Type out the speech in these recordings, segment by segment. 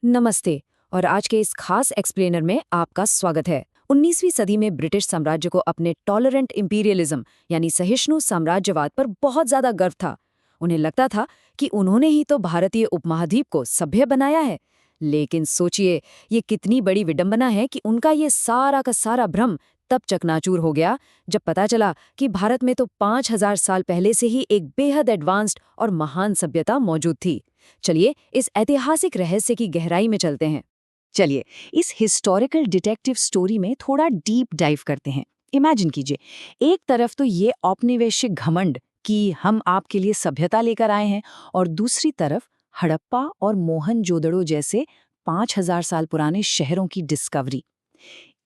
नमस्ते। और आज के इस खास एक्सप्लेनर में आपका स्वागत है। 19वीं सदी में ब्रिटिश साम्राज्य को अपने टॉलरेंट इंपीरियलिज्म यानी सहिष्णु साम्राज्यवाद पर बहुत ज्यादा गर्व था। उन्हें लगता था कि उन्होंने ही तो भारतीय उपमहाद्वीप को सभ्य बनाया है। लेकिन सोचिए, ये कितनी बड़ी विडंबना है कि उनका ये सारा का सारा भ्रम तब चकनाचूर हो गया जब पता चला कि भारत में तो 5000 साल पहले से ही एक बेहद एडवांस्ड और महान सभ्यता मौजूद थी। चलिए इस ऐतिहासिक रहस्य की गहराई में चलते हैं। चलिए इस हिस्टोरिकल डिटेक्टिव स्टोरी में थोड़ा डीप डाइव करते हैं। इमेजिन कीजिए, एक तरफ तो ये औपनिवेशिक घमंड कि हम आपके लिए सभ्यता लेकर आए हैं, और दूसरी तरफ हड़प्पा और मोहनजोदड़ो जैसे 5000 साल पुराने शहरों की डिस्कवरी।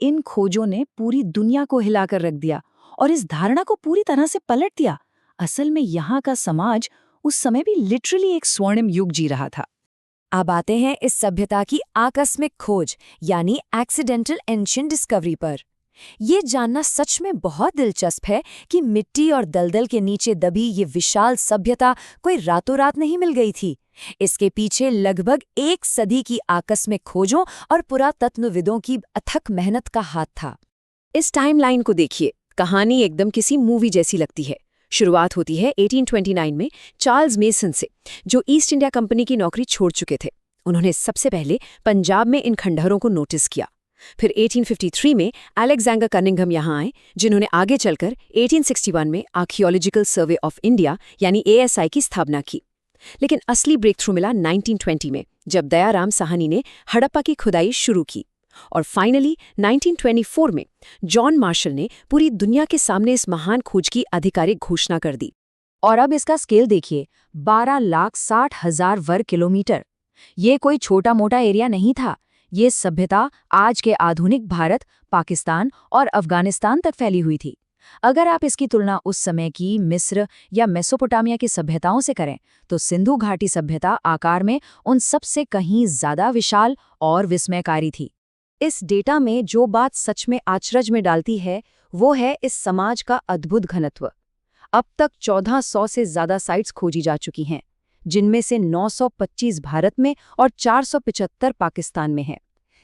इन खोजों ने पूरी दुनिया को हिलाकर रख दिया और इस धारणा को पूरी तरह से पलट दिया। असल में यहाँ का समाज उस समय भी लिटरली एक स्वर्णिम युग जी रहा था। अब आते हैं इस सभ्यता की आकस्मिक खोज यानी एक्सीडेंटल एंशिएंट डिस्कवरी पर। ये जानना सच में बहुत दिलचस्प है कि मिट्टी और दलदल के नीचे दबी ये विशाल सभ्यता कोई रातों रात नहीं मिल गई थी। इसके पीछे लगभग एक सदी की आकस्मिक खोजों और पुरातत्वविदों की अथक मेहनत का हाथ था। इस टाइमलाइन को देखिए, कहानी एकदम किसी मूवी जैसी लगती है। शुरुआत होती है 1829 में चार्ल्स मेसन से, जो ईस्ट इंडिया कंपनी की नौकरी छोड़ चुके थे। उन्होंने सबसे पहले पंजाब में इन खंडहरों को नोटिस किया। फिर 1853 में अलेक्जेंडर कनिंघम यहाँ आए, जिन्होंने आगे चलकर 1861 में आर्कियोलॉजिकल सर्वे ऑफ इंडिया यानी ASI की स्थापना की। लेकिन असली ब्रेक थ्रू मिला 1920 में, जब दयाराम साहनी ने हड़प्पा की खुदाई शुरू की। और फाइनली 1924 में जॉन मार्शल ने पूरी दुनिया के सामने इस महान खोज की आधिकारिक घोषणा कर दी। और अब इसका स्केल देखिए, 12,60,000 वर्ग किलोमीटर। ये कोई छोटा मोटा एरिया नहीं था। ये सभ्यता आज के आधुनिक भारत, पाकिस्तान और अफगानिस्तान तक फैली हुई थी। अगर आप इसकी तुलना उस समय की मिस्र या मेसोपोटामिया की सभ्यताओं से करें, तो सिंधु घाटी सभ्यता आकार में उन सबसे कहीं ज्यादा विशाल और विस्मयकारी थी। इस डेटा में जो बात सच में आश्चर्य में डालती है, वो है इस समाज का अद्भुत घनत्व। अब तक 1400 से ज्यादा साइट्स खोजी जा चुकी हैं, जिनमें से 925 भारत में और 475 पाकिस्तान में हैं।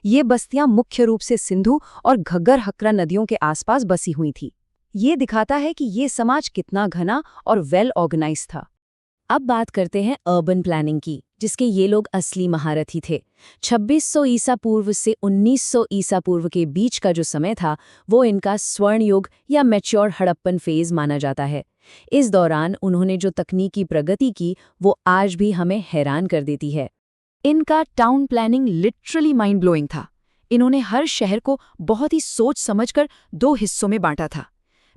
ये बस्तियां मुख्य रूप से सिंधु और घग्गर हकरा नदियों के आसपास बसी हुई थी। ये दिखाता है कि ये समाज कितना घना और वेल ऑर्गेनाइज था। अब बात करते हैं अर्बन प्लानिंग की, जिसके ये लोग असली महारथी थे। 2600 ईसा पूर्व से 1900 ईसा पूर्व के बीच का जो समय था, वो इनका स्वर्ण युग या मैच्योर हड़प्पन फेज माना जाता है। इस दौरान उन्होंने जो तकनीकी प्रगति की, वो आज भी हमें हैरान कर देती है। इनका town planning literally mind blowing था। इन्होंने हर शहर को बहुत ही सोच समझकर 2 हिस्सों में बांटा था।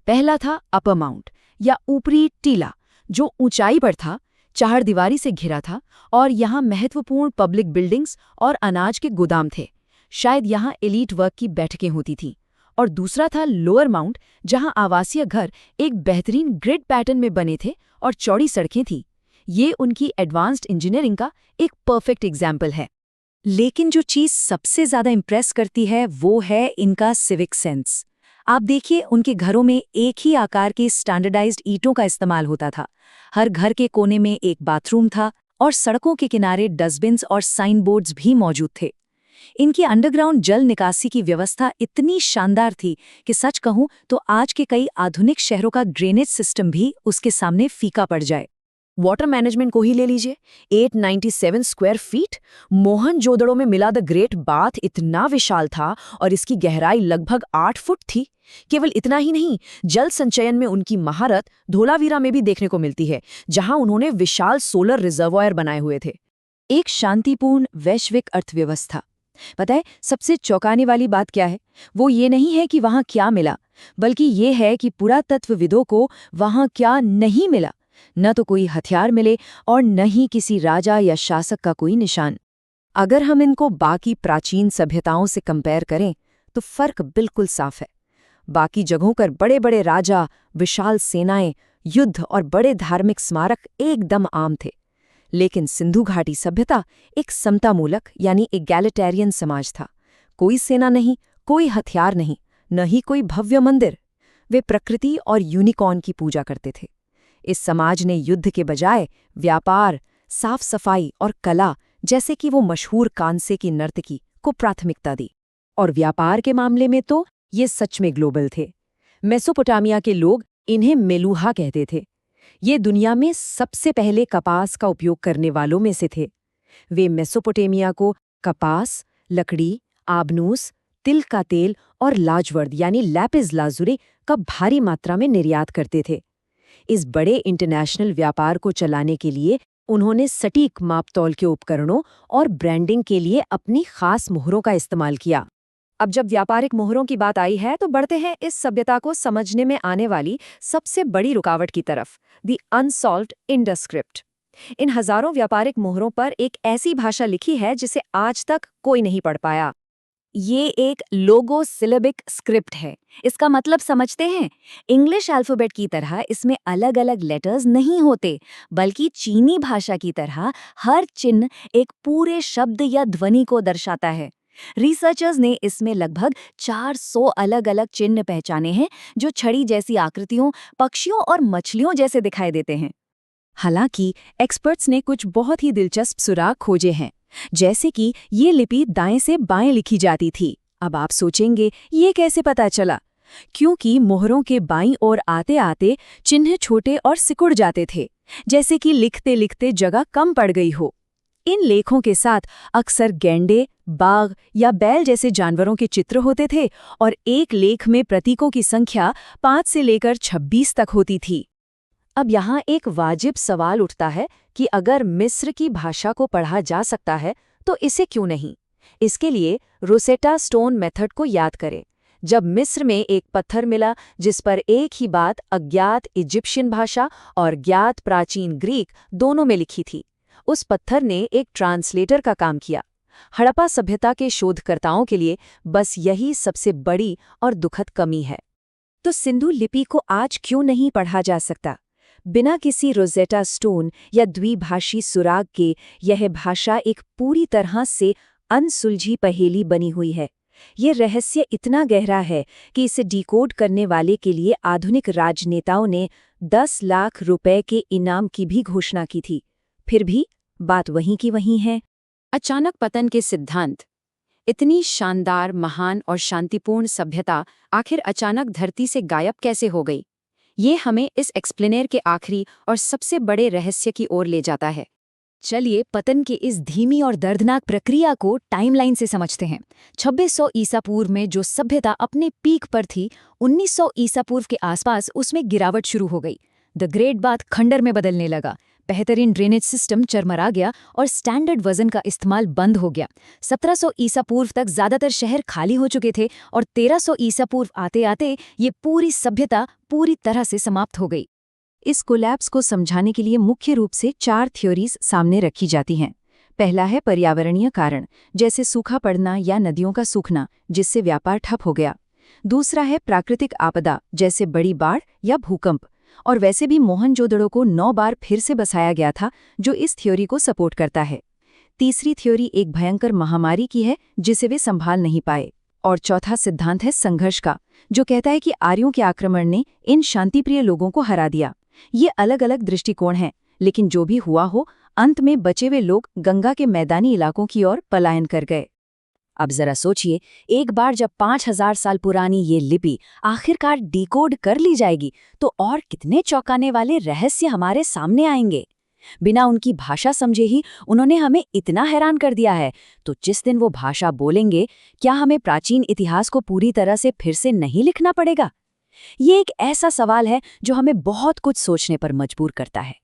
पहला था अपर माउंट या ऊपरी टीला, जो ऊंचाई पर था, चारदीवारी से घिरा था, और यहाँ महत्वपूर्ण पब्लिक बिल्डिंग्स और अनाज के गोदाम थे। शायद यहाँ एलीट वर्ग की बैठकें होती थीं। और दूसरा था लोअर माउंट, जहाँ आवासीय घर एक बेहतरीन ग्रिड पैटर्न में बने थे और चौड़ी सड़कें थीं। ये उनकी एडवांस्ड इंजीनियरिंग का एक परफेक्ट एग्जाम्पल है। लेकिन जो चीज़ सबसे ज़्यादा इम्प्रेस करती है, वो है इनका सिविक सेंस। आप देखिए, उनके घरों में एक ही आकार की स्टैंडर्डाइज्ड ईंटों का इस्तेमाल होता था। हर घर के कोने में एक बाथरूम था और सड़कों के किनारे डस्टबिन्स और साइन बोर्ड्स भी मौजूद थे। इनकी अंडरग्राउंड जल निकासी की व्यवस्था इतनी शानदार थी कि सच कहूं तो आज के कई आधुनिक शहरों का ड्रेनेज सिस्टम भी उसके सामने फीका पड़ जाए। वाटर मैनेजमेंट को ही ले लीजिए, 897 स्क्वायर फीट। मोहनजोदड़ो में मिला द ग्रेट बाथ इतना विशाल था और इसकी गहराई लगभग 8 फुट थी। केवल इतना ही नहीं, जल संचयन में उनकी महारत धोलावीरा में भी देखने को मिलती है, जहां उन्होंने विशाल सोलर रिजर्वायर बनाए हुए थे। एक शांतिपूर्ण वैश्विक अर्थव्यवस्था। पता है सबसे चौंकाने वाली बात क्या है? वो ये नहीं है कि वहां क्या मिला, बल्कि ये है कि पुरातत्वविदों को वहां क्या नहीं मिला। न तो कोई हथियार मिले और न ही किसी राजा या शासक का कोई निशान। अगर हम इनको बाकी प्राचीन सभ्यताओं से कंपेयर करें, तो फर्क बिल्कुल साफ है। बाकी जगहों पर बड़े बड़े राजा, विशाल सेनाएं, युद्ध और बड़े धार्मिक स्मारक एकदम आम थे। लेकिन सिंधु घाटी सभ्यता एक समतामूलक यानी एगैलिटेरियन समाज था। कोई सेना नहीं, कोई हथियार नहीं, न ही कोई भव्य मंदिर। वे प्रकृति और यूनिकॉर्न की पूजा करते थे। इस समाज ने युद्ध के बजाय व्यापार, साफ सफाई और कला जैसे कि वो मशहूर कांसे की नर्तकी को प्राथमिकता दी। और व्यापार के मामले में तो ये सच में ग्लोबल थे। मेसोपोटामिया के लोग इन्हें मेलूहा कहते थे। ये दुनिया में सबसे पहले कपास का उपयोग करने वालों में से थे। वे मेसोपोटामिया को कपास, लकड़ी, आबनूस, तिल का तेल और लाजवर्द यानी लैपिस लाजुली का भारी मात्रा में निर्यात करते थे। इस बड़े इंटरनेशनल व्यापार को चलाने के लिए उन्होंने सटीक मापतौल के उपकरणों और ब्रांडिंग के लिए अपनी खास मोहरों का इस्तेमाल किया। अब जब व्यापारिक मोहरों की बात आई है तो बढ़ते हैं इस सभ्यता को समझने में आने वाली सबसे बड़ी रुकावट की तरफ, द अनसॉल्व्ड इंडस स्क्रिप्ट। इन हजारों व्यापारिक मोहरों पर एक ऐसी भाषा लिखी है जिसे आज तक कोई नहीं पढ़ पाया। ये एक लोगो सिलेबिक स्क्रिप्ट है। इसका मतलब समझते हैं? इंग्लिश अल्फाबेट की तरह इसमें अलग अलग लेटर्स नहीं होते, बल्कि चीनी भाषा की तरह हर चिन्ह एक पूरे शब्द या ध्वनि को दर्शाता है। रिसर्चर्स ने इसमें लगभग 400 अलग अलग चिन्ह पहचाने हैं, जो छड़ी जैसी आकृतियों, पक्षियों और मछलियों जैसे दिखाई देते हैं। हालांकि एक्सपर्ट्स ने कुछ बहुत ही दिलचस्प सुराग खोजे हैं, जैसे कि ये लिपि दाएं से बाएं लिखी जाती थी। अब आप सोचेंगे ये कैसे पता चला? क्योंकि मोहरों के बाईं ओर आते आते चिन्ह छोटे और सिकुड़ जाते थे, जैसे कि लिखते लिखते जगह कम पड़ गई हो। इन लेखों के साथ अक्सर गैंडे, बाघ या बैल जैसे जानवरों के चित्र होते थे और एक लेख में प्रतीकों की संख्या 5 से लेकर 26 तक होती थी। अब यहाँ एक वाजिब सवाल उठता है कि अगर मिस्र की भाषा को पढ़ा जा सकता है तो इसे क्यों नहीं? इसके लिए रोसेटा स्टोन मेथड को याद करें। जब मिस्र में एक पत्थर मिला जिस पर एक ही बात अज्ञात इजिप्शियन भाषा और ज्ञात प्राचीन ग्रीक दोनों में लिखी थी, उस पत्थर ने एक ट्रांसलेटर का काम किया। हड़प्पा सभ्यता के शोधकर्ताओं के लिए बस यही सबसे बड़ी और दुखद कमी है। तो सिंधु लिपि को आज क्यों नहीं पढ़ा जा सकता? बिना किसी रोजेटा स्टोन या द्विभाषी सुराग के यह भाषा एक पूरी तरह से अनसुलझी पहेली बनी हुई है। ये रहस्य इतना गहरा है कि इसे डिकोड करने वाले के लिए आधुनिक राजनेताओं ने 10 लाख रुपए के इनाम की भी घोषणा की थी। फिर भी बात वहीं की वहीं है। अचानक पतन के सिद्धांत। इतनी शानदार, महान और शांतिपूर्ण सभ्यता आखिर अचानक धरती से गायब कैसे हो गई? ये हमें इस एक्सप्लेनर के आखिरी और सबसे बड़े रहस्य की ओर ले जाता है। चलिए पतन की इस धीमी और दर्दनाक प्रक्रिया को टाइमलाइन से समझते हैं। 2600 ईसा पूर्व में जो सभ्यता अपने पीक पर थी, 1900 ईसा पूर्व के आसपास उसमें गिरावट शुरू हो गई। द ग्रेट बाथ खंडर में बदलने लगा, बेहतरीन ड्रेनेज सिस्टम चरमरा गया और स्टैंडर्ड वजन का इस्तेमाल बंद हो गया। 1700 ईसा पूर्व तक ज्यादातर शहर खाली हो चुके थे और 1300 ईसा पूर्व आते आते ये पूरी सभ्यता पूरी तरह से समाप्त हो गई। इस कोलैप्स को समझाने के लिए मुख्य रूप से 4 थ्योरीज सामने रखी जाती हैं। पहला है पर्यावरणीय कारण, जैसे सूखा पड़ना या नदियों का सूखना, जिससे व्यापार ठप हो गया। दूसरा है प्राकृतिक आपदा, जैसे बड़ी बाढ़ या भूकंप, और वैसे भी मोहनजोदड़ो को 9 बार फिर से बसाया गया था, जो इस थ्योरी को सपोर्ट करता है। तीसरी थ्योरी एक भयंकर महामारी की है जिसे वे संभाल नहीं पाए। और चौथा सिद्धांत है संघर्ष का, जो कहता है कि आर्यों के आक्रमण ने इन शांतिप्रिय लोगों को हरा दिया। ये अलग अलग दृष्टिकोण हैं, लेकिन जो भी हुआ हो, अंत में बचे हुए लोग गंगा के मैदानी इलाकों की ओर पलायन कर गए। अब जरा सोचिए, एक बार जब 5000 साल पुरानी ये लिपि आखिरकार डिकोड कर ली जाएगी तो और कितने चौंकाने वाले रहस्य हमारे सामने आएंगे। बिना उनकी भाषा समझे ही उन्होंने हमें इतना हैरान कर दिया है, तो जिस दिन वो भाषा बोलेंगे, क्या हमें प्राचीन इतिहास को पूरी तरह से फिर से नहीं लिखना पड़ेगा? ये एक ऐसा सवाल है जो हमें बहुत कुछ सोचने पर मजबूर करता है।